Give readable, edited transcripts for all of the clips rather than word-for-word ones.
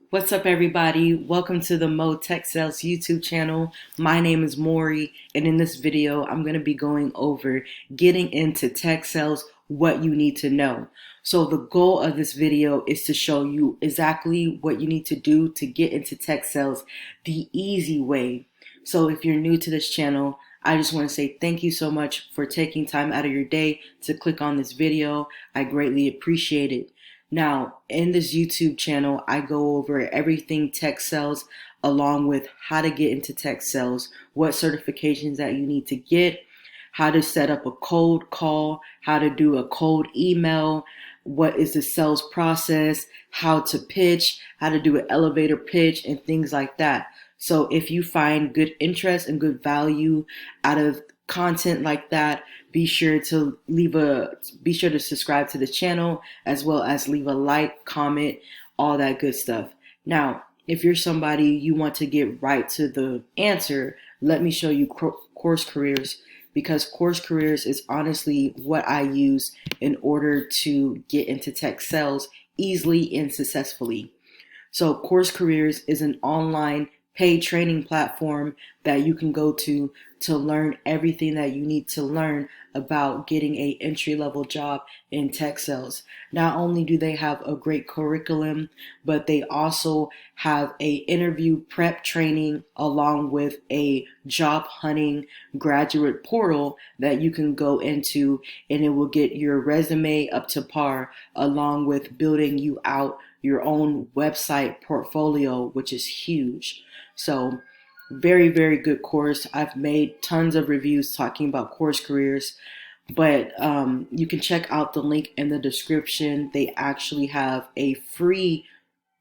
What's up, everybody? Welcome to the MoTechSales YouTube channel. My name is Maury, and in this video, I'm going to be going over getting into tech sales, what you need to know. So the goal of this video is to show you exactly what you need to do to get into tech sales the easy way. So if you're new to this channel, I just want to say thank you so much for taking time out of your day to click on this video. I greatly appreciate it. Now, in this YouTube channel, I go over everything tech sales along with how to get into tech sales, what certifications that you need to get, how to set up a cold call, how to do a cold email, what is the sales process, how to pitch, how to do an elevator pitch, and things like that. So if you find good interest and good value out of content like that, be sure to subscribe to the channel, as well as leave a like, comment, all that good stuff. Now, if you're somebody you want to get right to the answer, let me show you Course Careers, because Course Careers is honestly what I use in order to get into tech sales easily and successfully. So Course Careers is an online paid training platform that you can go to learn everything that you need to learn about getting a entry-level job in tech sales. Not only do they have a great curriculum, but they also have a interview prep training along with a job hunting graduate portal that you can go into, and it will get your resume up to par along with building you out your own website portfolio, which is huge. So very, very good course. I've made tons of reviews talking about Course Careers, but you can check out the link in the description. They actually have a free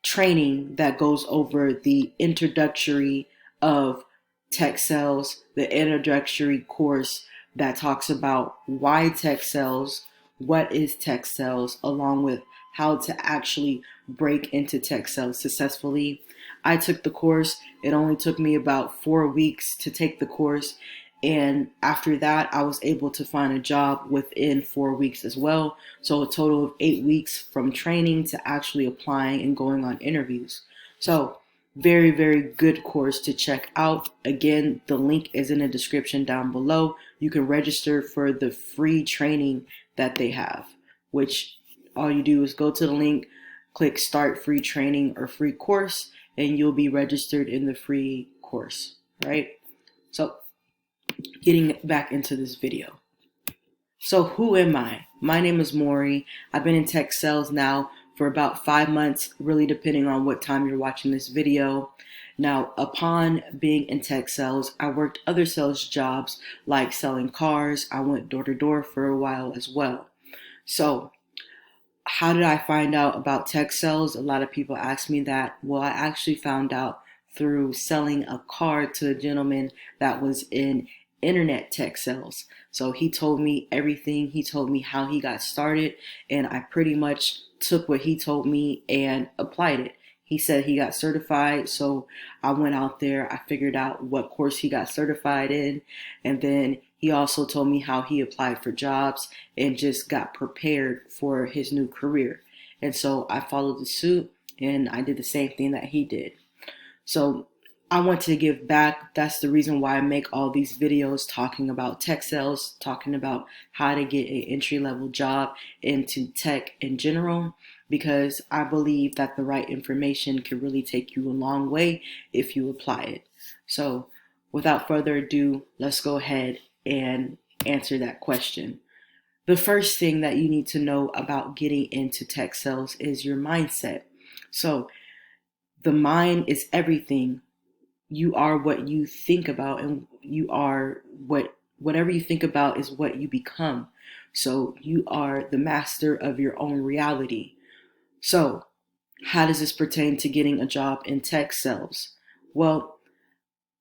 training that goes over the introductory of tech sales, the introductory course that talks about why tech sales, what is tech sales, along with how to actually break into tech sales successfully. I took the course. It only took me about 4 weeks to take the course. And after that, I was able to find a job within 4 weeks as well. So a total of 8 weeks from training to actually applying and going on interviews. So very, very good course to check out. Again, the link is in the description down below. You can register for the free training that they have, which all you do is go to the link, click start free training or free course, and you'll be registered in the free course, right? So getting back into this video. So who am I? My name is Maury. I've been in tech sales now for about 5 months, really depending on what time you're watching this video. Now, upon being in tech sales, I worked other sales jobs like selling cars. I went door to door for a while as well. So how did I find out about tech sales? A lot of people ask me that. Well, I actually found out through selling a car to a gentleman that was in internet tech sales. So he told me everything. He told me how he got started, and I pretty much took what he told me and applied it. He said he got certified, so I went out there, I figured out what course he got certified in, and then he also told me how he applied for jobs and just got prepared for his new career. And so I followed the suit and I did the same thing that he did. So I want to give back. That's the reason why I make all these videos talking about tech sales, talking about how to get an entry-level job into tech in general, because I believe that the right information can really take you a long way if you apply it. So without further ado, let's go ahead and answer that question. The first thing that you need to know about getting into tech sales is your mindset. So the mind is everything. You are what you think about, and you are whatever you think about is what you become. So you are the master of your own reality. So how does this pertain to getting a job in tech sales? Well,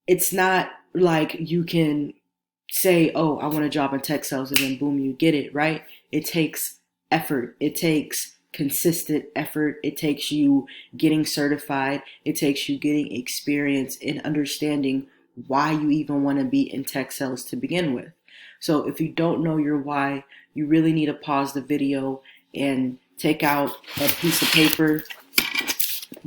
it's not like you can say, oh, I want a job in tech sales, and then boom, you get it, right? It takes effort. It takes consistent effort. It takes you getting certified. It takes you getting experience in understanding why you even want to be in tech sales to begin with. So if you don't know your why, you really need to pause the video and take out a piece of paper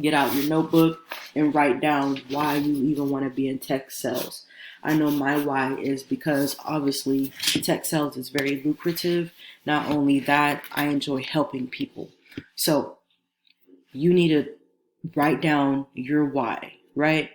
Get out your notebook and write down why you even want to be in tech sales. I know my why is because obviously tech sales is very lucrative. Not only that, I enjoy helping people. So you need to write down your why, right?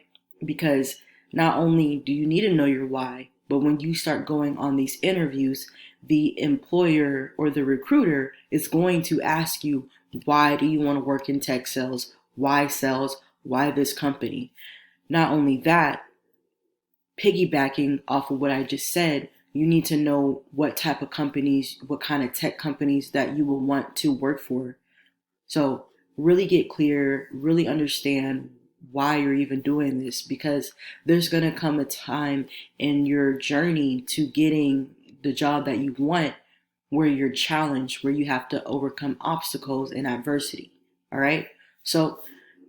Because not only do you need to know your why, but when you start going on these interviews, the employer or the recruiter is going to ask you, why do you want to work in tech sales? Why sales? Why this company? Not only that, piggybacking off of what I just said, you need to know what type of companies, what kind of tech companies that you will want to work for. So really get clear, really understand why you're even doing this, because there's going to come a time in your journey to getting the job that you want where you're challenged, where you have to overcome obstacles and adversity. All right. So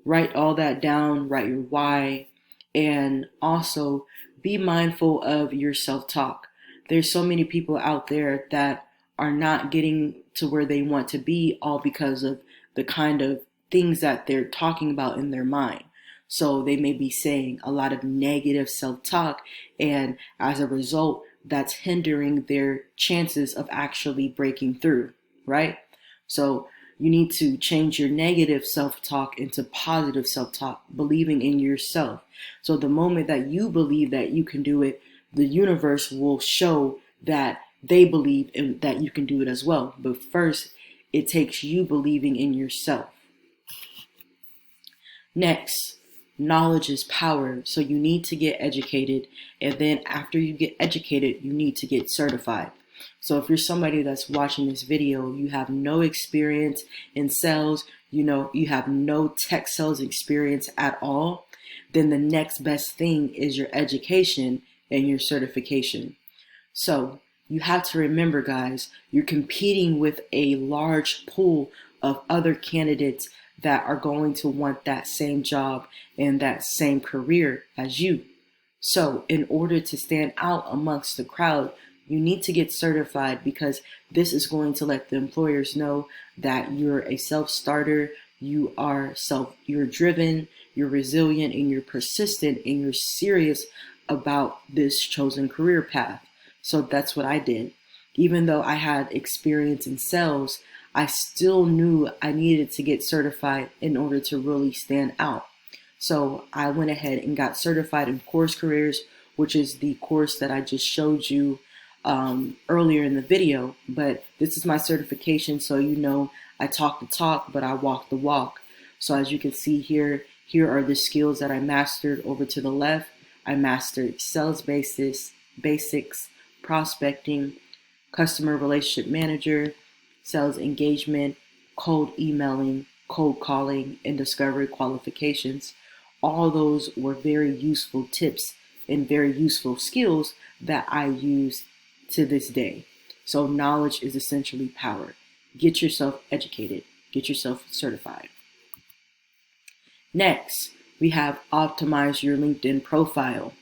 write all that down, write your why, and also be mindful of your self-talk. There's so many people out there that are not getting to where they want to be, all because of the kind of things that they're talking about in their mind. So they may be saying a lot of negative self-talk, and as a result, that's hindering their chances of actually breaking through, right? So you need to change your negative self-talk into positive self-talk, believing in yourself. So the moment that you believe that you can do it, the universe will show that they believe in that you can do it as well. But first, it takes you believing in yourself. Next, knowledge is power. So you need to get educated. And then after you get educated, you need to get certified. So if you're somebody that's watching this video, you have no experience in sales, you have no tech sales experience at all, then the next best thing is your education and your certification. So you have to remember, guys, you're competing with a large pool of other candidates that are going to want that same job and that same career as you. So in order to stand out amongst the crowd, you need to get certified, because this is going to let the employers know that you're a self-starter, you're driven, you're resilient, and you're persistent, and you're serious about this chosen career path. So that's what I did. Even though I had experience in sales, I still knew I needed to get certified in order to really stand out. So I went ahead and got certified in Course Careers, which is the course that I just showed you earlier in the video. But this is my certification, so I talk the talk, but I walk the walk. So as you can see here are the skills that I mastered. Over to the left, I mastered sales basics, prospecting, customer relationship manager, sales engagement, cold emailing, cold calling, and discovery qualifications. All those were very useful tips and very useful skills that I use to this day. So knowledge is essentially power. Get yourself educated. Get yourself certified. Next, we have optimize your LinkedIn profile.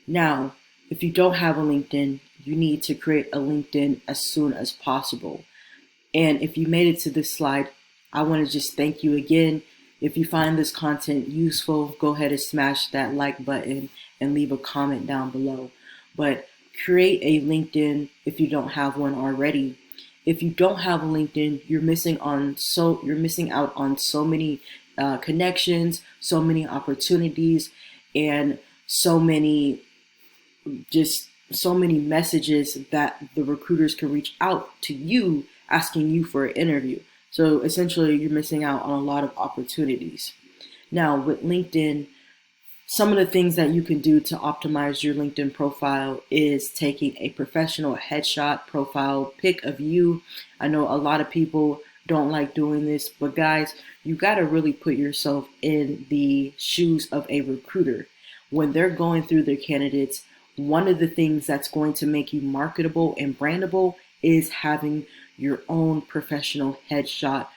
Now, if you don't have a LinkedIn, you need to create a LinkedIn as soon as possible. And if you made it to this slide, I want to just thank you again. If you find this content useful, go ahead and smash that like button and leave a comment down below. But create a LinkedIn if you don't have one already. If you don't have a LinkedIn, you're missing out on so many connections, so many opportunities, and so many messages that the recruiters can reach out to you asking you for an interview. So essentially, you're missing out on a lot of opportunities. Now, with LinkedIn, some of the things that you can do to optimize your LinkedIn profile is taking a professional headshot profile pic of you. I know a lot of people don't like doing this, but guys, you got to really put yourself in the shoes of a recruiter. When they're going through their candidates, one of the things that's going to make you marketable and brandable is having your own professional headshot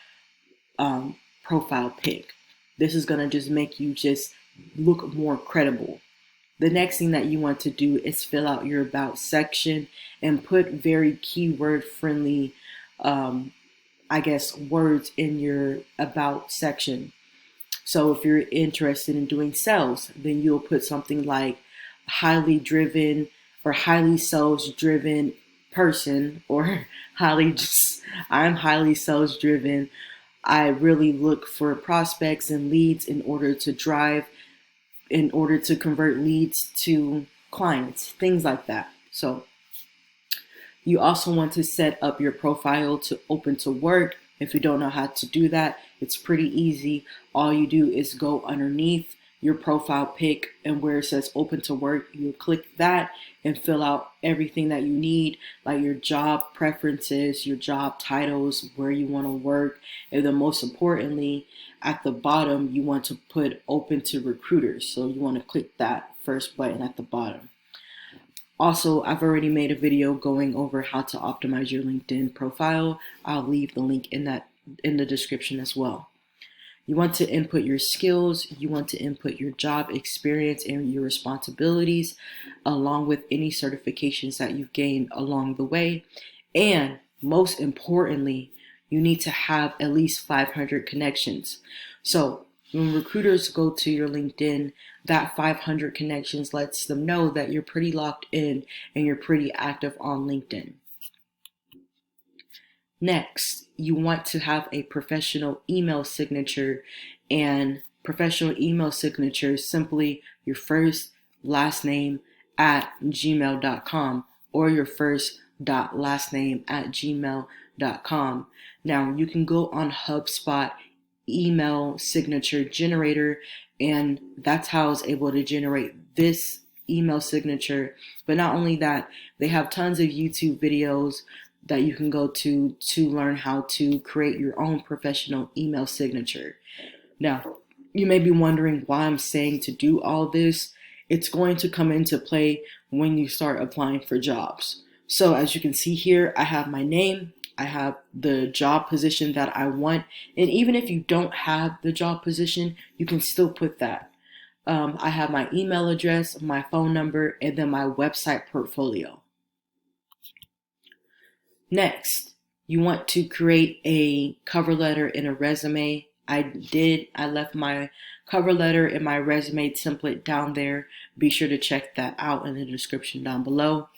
profile pic. This is going to just make you just look more credible. The next thing that you want to do is fill out your about section and put very keyword friendly words in your about section. So if you're interested in doing sales, then you'll put something like highly driven or highly sales driven person, or highly just, I'm highly sales driven. I really look for prospects and leads in order to convert leads to clients, things like that. So you also want to set up your profile to open to work. If you don't know how to do that, it's pretty easy. All you do is go underneath your profile pic, and where it says open to work, you click that and fill out everything that you need, like your job preferences, your job titles, where you want to work, and then most importantly, at the bottom, you want to put open to recruiters. So you want to click that first button at the bottom. Also, I've already made a video going over how to optimize your LinkedIn profile. I'll leave the link in the description as well. You want to input your skills, you want to input your job experience and your responsibilities, along with any certifications that you've gained along the way. And most importantly, you need to have at least 500 connections. So when recruiters go to your LinkedIn, that 500 connections lets them know that you're pretty locked in and you're pretty active on LinkedIn. Next, you want to have a professional email signature, and professional email signature is simply your first last name at gmail.com or your first dot last name at gmail.com. Now you can go on HubSpot email signature generator, and that's how I was able to generate this email signature. But not only that, they have tons of YouTube videos that you can go to learn how to create your own professional email signature. Now, you may be wondering why I'm saying to do all this. It's going to come into play when you start applying for jobs. So as you can see here, I have my name, I have the job position that I want, and even if you don't have the job position, you can still put that. I have my email address, my phone number, and then my website portfolio. Next, you want to create a cover letter and a resume. I left my cover letter and my resume template down there. Be sure to check that out in the description down below.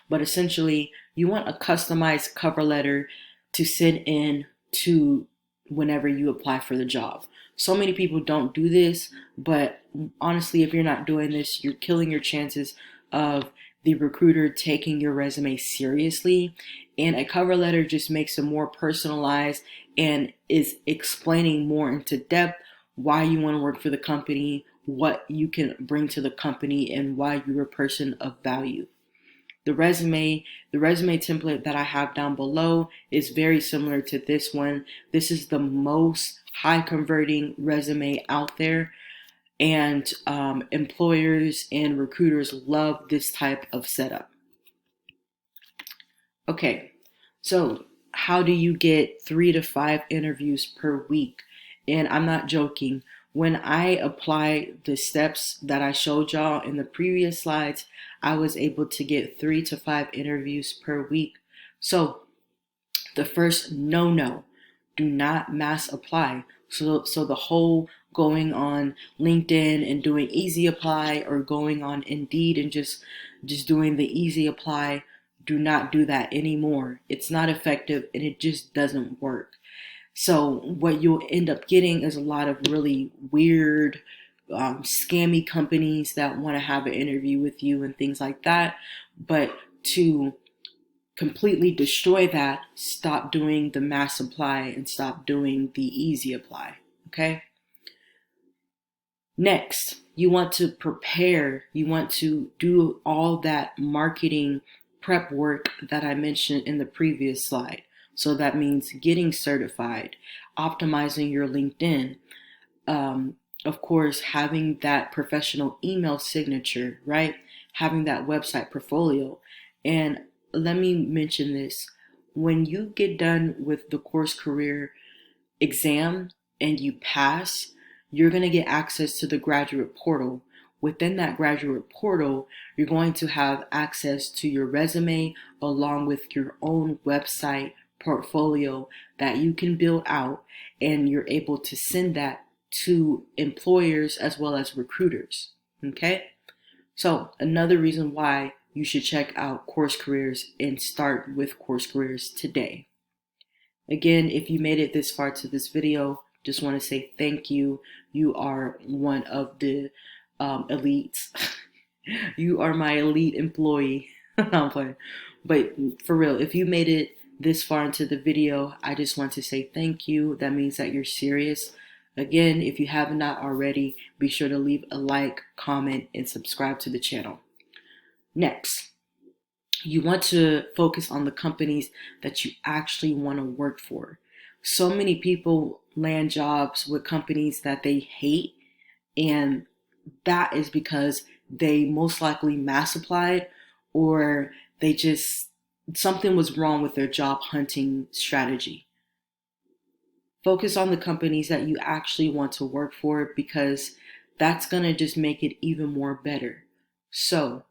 But essentially, you want a customized cover letter to send in to whenever you apply for the job. So many people don't do this, but honestly, if you're not doing this, you're killing your chances of the recruiter taking your resume seriously. And a cover letter just makes it more personalized and is explaining more into depth why you want to work for the company, what you can bring to the company, and why you're a person of value. The resume template that I have down below is very similar to this one. This is the most high converting resume out there, and employers and recruiters love this type of setup. Okay, so how do you get 3 to 5 interviews per week? And I'm not joking. When I apply the steps that I showed y'all in the previous slides, I was able to get 3 to 5 interviews per week. So the first no, do not mass apply. So the whole going on LinkedIn and doing easy apply, or going on Indeed and just doing the easy apply, do not do that anymore. It's not effective and it just doesn't work. So what you'll end up getting is a lot of really weird, scammy companies that want to have an interview with you and things like that. But to completely destroy that, stop doing the mass apply and stop doing the easy apply. Okay? Next, you want to prepare. You want to do all that marketing prep work that I mentioned in the previous slide. So that means getting certified, optimizing your LinkedIn, of course, having that professional email signature, right? Having that website portfolio. And let me mention this. When you get done with the course career exam and you pass, you're going to get access to the graduate portal. Within that graduate portal, you're going to have access to your resume along with your own website portfolio that you can build out, and you're able to send that to employers as well as recruiters. Okay? So another reason why you should check out Course Careers and start with Course Careers today. Again, if you made it this far to this video, just want to say thank you. You are one of the elites. You are my elite employee. I'm playing. But for real, if you made it this far into the video, I just want to say thank you. That means that you're serious. Again, if you have not already, be sure to leave a like, comment, and subscribe to the channel. Next, you want to focus on the companies that you actually want to work for. So many people land jobs with companies that they hate, and that is because they most likely mass applied, or something was wrong with their job hunting strategy. Focus on the companies that you actually want to work for, because that's going to just make it even more better. So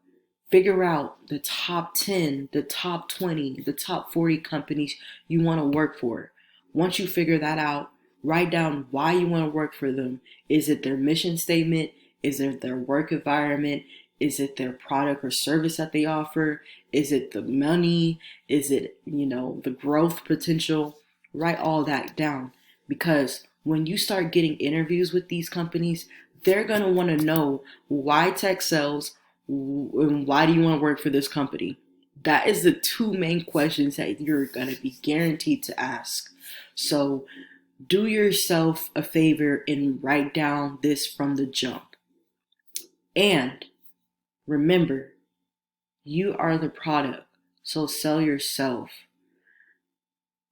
figure out the top 10, the top 20, the top 40 companies you want to work for. Once you figure that out, write down why you want to work for them. Is it their mission statement? Is it their work environment? Is it their product or service that they offer? Is it the money? Is it, the growth potential? Write all that down, because when you start getting interviews with these companies, they're going to want to know why TechSales and why do you want to work for this company? That is the two main questions that you're going to be guaranteed to ask. So do yourself a favor and write down this from the jump. And remember, you are the product, so sell yourself.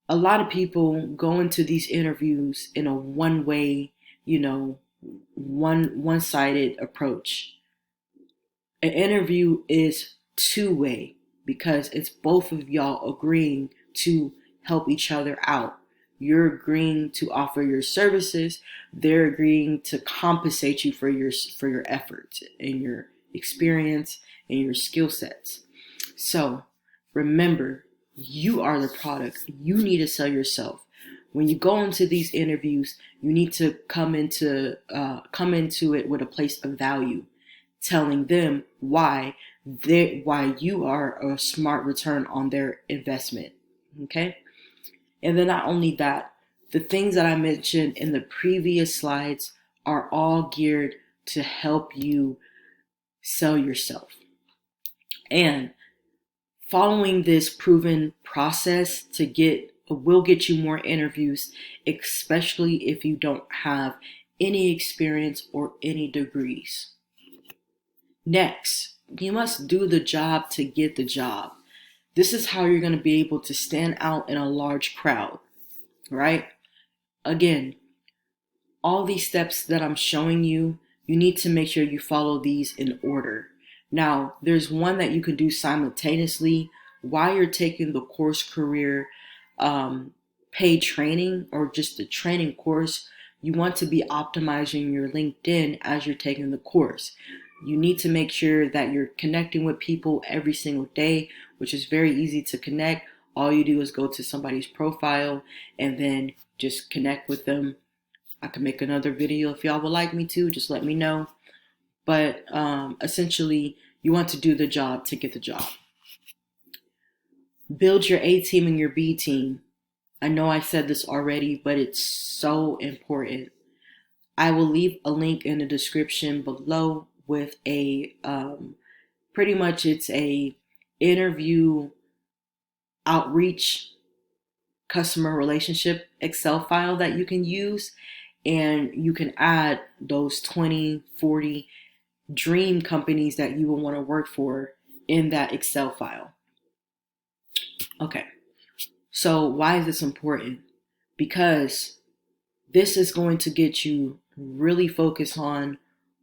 A lot of people go into these interviews in a one-way, one-sided approach. An interview is two-way, because it's both of y'all agreeing to help each other out. You're agreeing to offer your services. They're agreeing to compensate you for your efforts and your experience and your skill sets. So remember, you are the product. You need to sell yourself. When you go into these interviews, you need to come into it with a place of value, telling them why you are a smart return on their investment. Okay? And then not only that, the things that I mentioned in the previous slides are all geared to help you sell yourself. And following this proven process will get you more interviews, especially if you don't have any experience or any degrees. Next, you must do the job to get the job. This is how you're going to be able to stand out in a large crowd, right? Again, all these steps that I'm showing you, you need to make sure you follow these in order. Now, there's one that you can do simultaneously while you're taking the Course Career paid training, or just the training course. You want to be optimizing your LinkedIn as you're taking the course. You need to make sure that you're connecting with people every single day, which is very easy to connect. All you do is go to somebody's profile and then just connect with them. I can make another video if y'all would like me to, just let me know. But essentially, you want to do the job to get the job. Build your A team and your B team. I know I said this already, but it's so important. I will leave a link in the description below with a pretty much it's a interview outreach customer relationship Excel file that you can use, and you can add those 20, 40 dream companies that you will want to work for in that Excel file. Okay, so why is this important? Because this is going to get you really focused on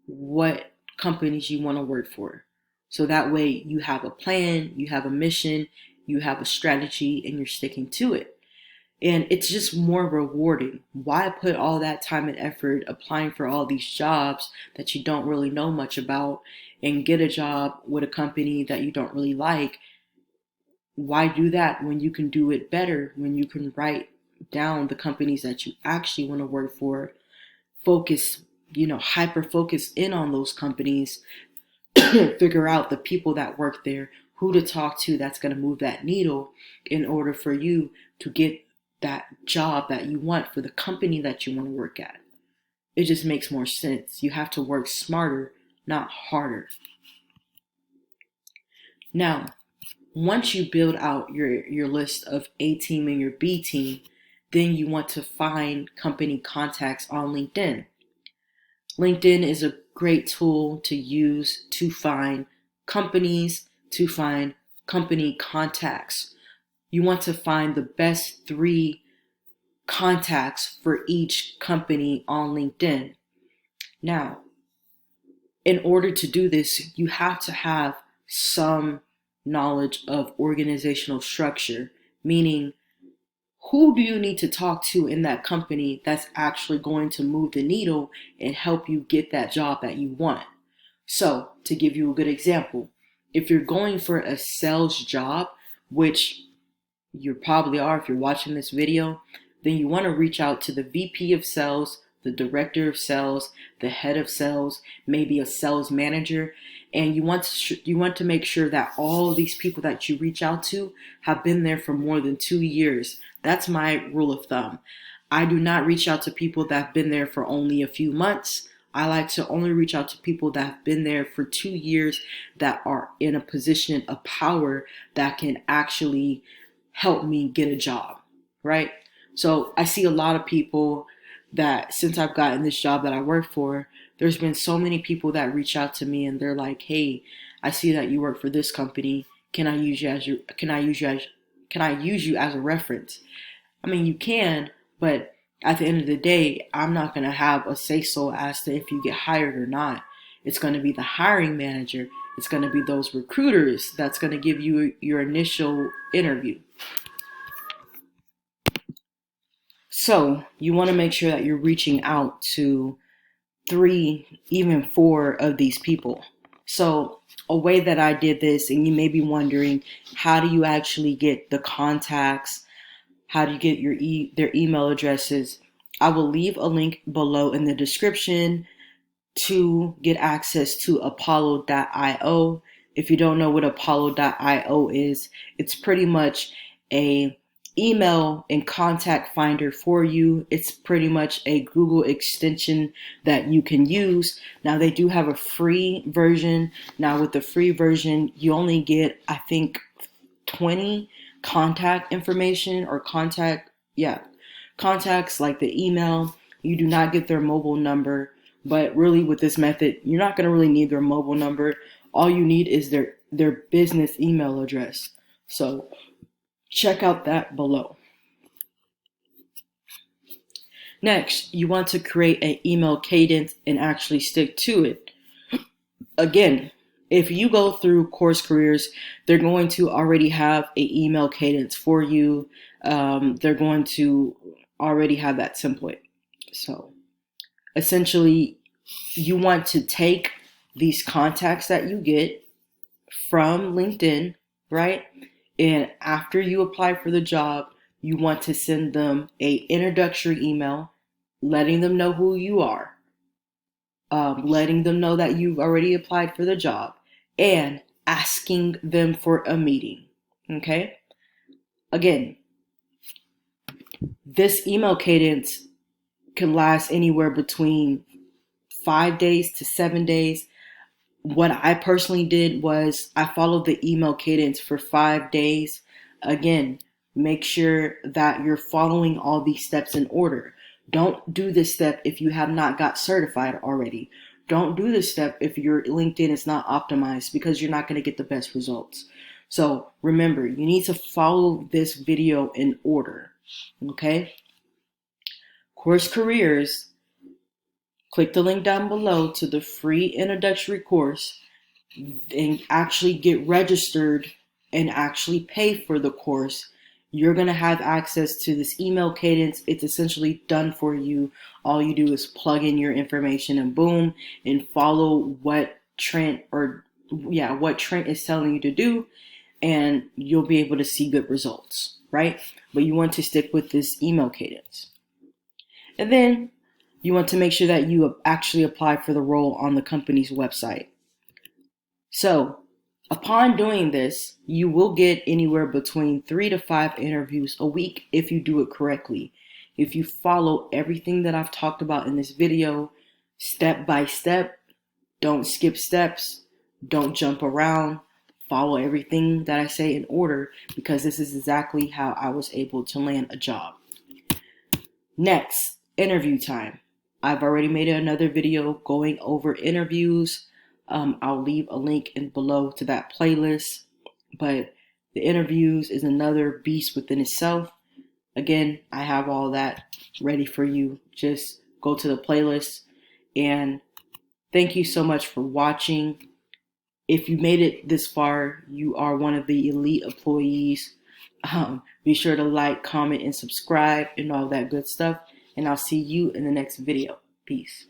what companies you want to work for. So that way you have a plan, you have a mission, you have a strategy, and you're sticking to it. And it's just more rewarding. Why put all that time and effort applying for all these jobs that you don't really know much about and get a job with a company that you don't really like? Why do that when you can do it better, when you can write down the companies that you actually want to work for focus, hyper focus in on those companies, figure out the people that work there, who to talk to that's going to move that needle in order for you to get that job that you want for the company that you want to work at. It just makes more sense. You have to work smarter, not harder. Now, once you build out your list of A team and your B team, then you want to find company contacts on LinkedIn. LinkedIn is a great tool to use to find companies, to find company contacts. You want to find the best 3 contacts for each company on LinkedIn. Now, in order to do this, you have to have some knowledge of organizational structure, meaning who do you need to talk to in that company that's actually going to move the needle and help you get that job that you want. So, to give you a good example, if you're going for a sales job, which you probably are if you're watching this video, then you want to reach out to the VP of sales, the director of sales, the head of sales, maybe a sales manager, and you want to make sure that all of these people that you reach out to have been there for more than 2 years. That's my rule of thumb. I do not reach out to people that have been there for only a few months. I like to only reach out to people that have been there for 2 years, that are in a position of power that can actually help me get a job, right? So I see a lot of people that since I've gotten this job that I work for, there's been so many people that reach out to me and they're like, "Hey, I see that you work for this company. Can I use you as a reference?" I mean, you can, but at the end of the day, I'm not going to have a say-so as to if you get hired or not. It's going to be the hiring manager. It's going to be those recruiters that's going to give you your initial interview. So you want to make sure that you're reaching out to 3, even 4 of these people. So a way that I did this, and you may be wondering, how do you actually get the contacts? How do you get their email addresses? I will leave a link below in the description to get access to Apollo.io. If you don't know what Apollo.io is, it's pretty much a email and contact finder for you. It's pretty much a Google extension that you can use. Now they do have a free version. Now with the free version, you only get, I think, 20 contact information or contacts like the email. You do not get their mobile number, but really with this method, you're not going to really need their mobile number. All you need is their business email address. So check out that below. Next, you want to create an email cadence and actually stick to it. Again, if you go through Course Careers, they're going to already have an email cadence for you. They're going to already have that template. So essentially, you want to take these contacts that you get from LinkedIn, right? And after you apply for the job, you want to send them an introductory email, letting them know who you are, letting them know that you've already applied for the job, and asking them for a meeting. Okay? Again, this email cadence can last anywhere between 5 days to 7 days. What I personally did was I followed the email cadence for 5 days. Again, make sure that you're following all these steps in order. Don't do this step if you have not got certified already. Don't do this step if your LinkedIn is not optimized, because you're not going to get the best results. So remember, you need to follow this video in order. Okay? Course Careers. Click the link down below to the free introductory course and actually get registered and actually pay for the course. You're going to have access to this email cadence. It's essentially done for you. All you do is plug in your information and boom, and follow what Trent is telling you to do, and you'll be able to see good results, right? But you want to stick with this email cadence. And then You want to make sure that you actually apply for the role on the company's website. So, upon doing this, you will get anywhere between 3 to 5 interviews a week if you do it correctly. If you follow everything that I've talked about in this video, step by step, don't skip steps, don't jump around, follow everything that I say in order, because this is exactly how I was able to land a job. Next, interview time. I've already made another video going over interviews. I'll leave a link in below to that playlist. But the interviews is another beast within itself. Again, I have all that ready for you. Just go to the playlist. And thank you so much for watching. If you made it this far, you are one of the elite employees. Be sure to like, comment, and subscribe and all that good stuff. And I'll see you in the next video. Peace.